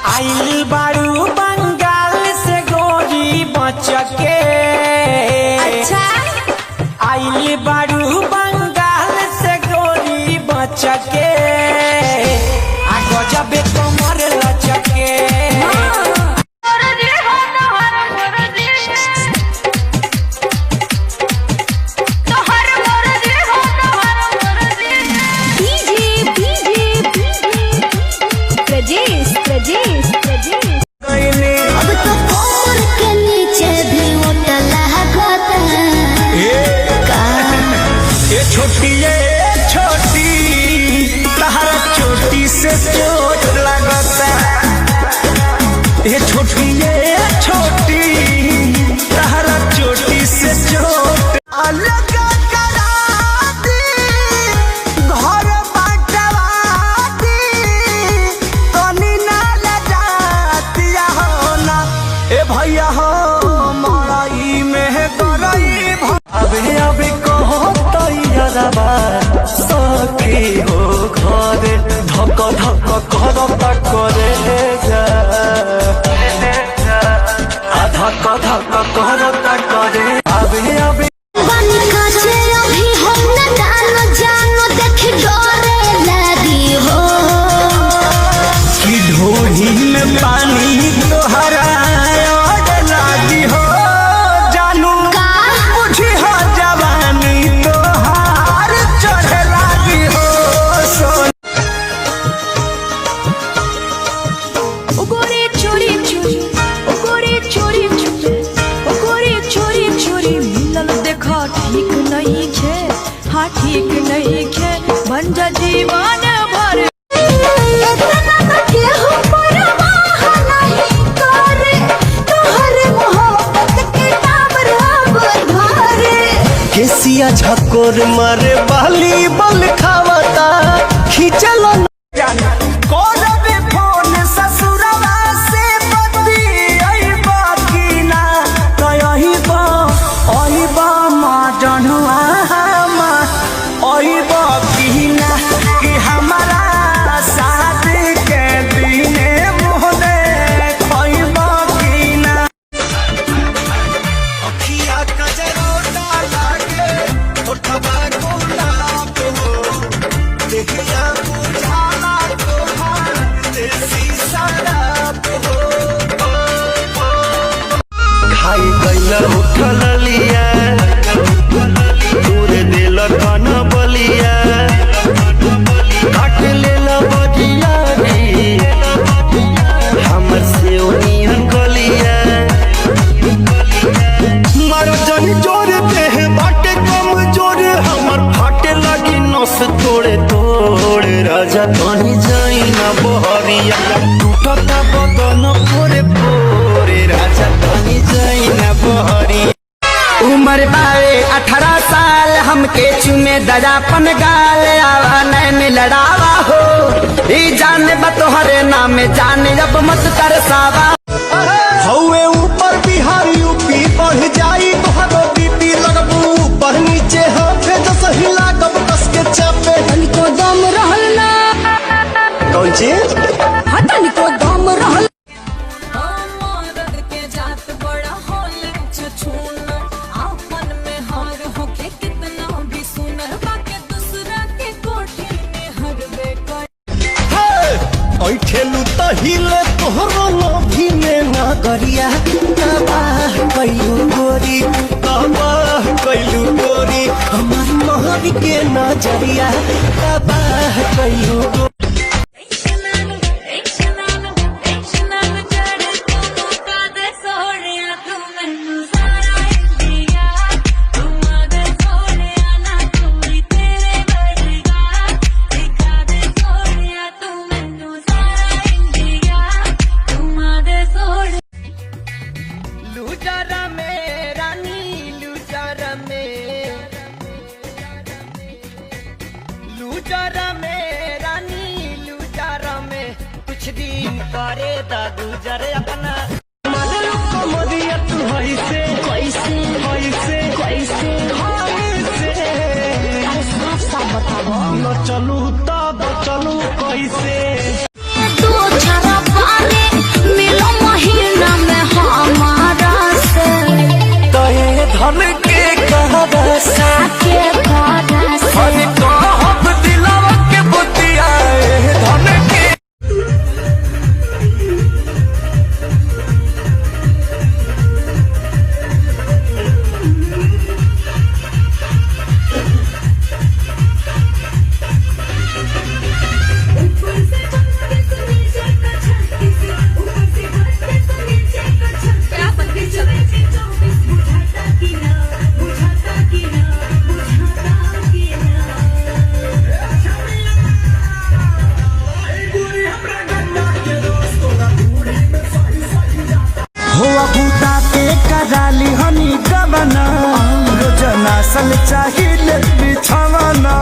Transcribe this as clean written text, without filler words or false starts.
आइल बारू बंगाल से गोरी बचके। अच्छा आइल बारू बंगाल से गोरी बचके। आ गजबे कमर लचके। अब तो कमर के नीचे भी मोटा लागता ये छोटी तहरा चोटी से चोट लगता। ये छोटी तहरा चोटी से चोट अलग करा दी। घर बांटवा दी तनी ना लजातिया हो ना। ए भैया हो मड़ई में गरई अबे कहो तैयारबा सखी हो घरे धक धक करता करे जा। धक धक करता करे अबे बनी काचे अभी हम न जानो देख डरे लगी हो कि ढोही में पानी तोहरा लागी हो। जानू का बुझी हो जवानी तोहार चढ़े लागी हो। गोरे चोरी चोरी गोरे चोरी चोरी गोरे चोरी चोरी मिलल देखा ठीक नहीं छे। हाँ ठीक नहीं छे बन जा जीवन भर। इतना के हो परवाह नहीं करे तोहरे मोहब्बत के टावर अब धरे। केसिया झकोर मारे बाली बल खावता खींचल करबे फोन ससुरवा से बतियाइबा कि ना। कहिबा अइबा मजनुआ अइबा कि ना। कि हमारा शादी के दिने मोहने खइबा कि ना। अखिया कजरोटा लागे ओठवा गुलाब हो। देखिया बुझाला तोहार देसी शराब हो। खाई गइला उठल लिया दूर दिल कन बलिया। काट लेला बजिया रे हमर से ओनियन गलिया। मारो जन जोर देह बाटे कम जोर हमर फाटे लगी नस तोड़े तोड़े। राजा तनी जाई ना बहरिया टूटता बदन पोरे पोरे। राजा तनी जाई ना बहरिया। उम्र बावे 18 साल हमके चुमे दजापन गाल आवा नैन लड़ावा हो। ई जाने बतोहरे नाम जाने अब मत तरसावा। हौवे ऊपर बिहार यूपी बढ़ जाई तोहरो बीपी लगबू ऊपर नीचे हाथे जस हिला कब कस के चापे। तनिको दम रहल ना कौन चीज तनिको दम रहल। मर्द के जात बड़ा होले छछूना आपन में हार होके कितना भी सुनर बाके दूसरा के कोठी में हरबे कर। ऐठेलू त हिले तोहरो लोभी में ना गरिया। तबाह कैलू गोरी तबाह कैलू गोरी हमार महर के नजरिया। तबाह कैलू गोरी लूजरा में रानी लूजरा में रानी लूजरा में कुछ दिन करे दा गुजर अपना। मदिया तू कैसे कैसे कैसे कैसे साफ साफ बताओ न चलू तब चलू कैसे। तू छरा पाले हो बूता के कराली हनी गवना रोजना सल चाहिए बिछवना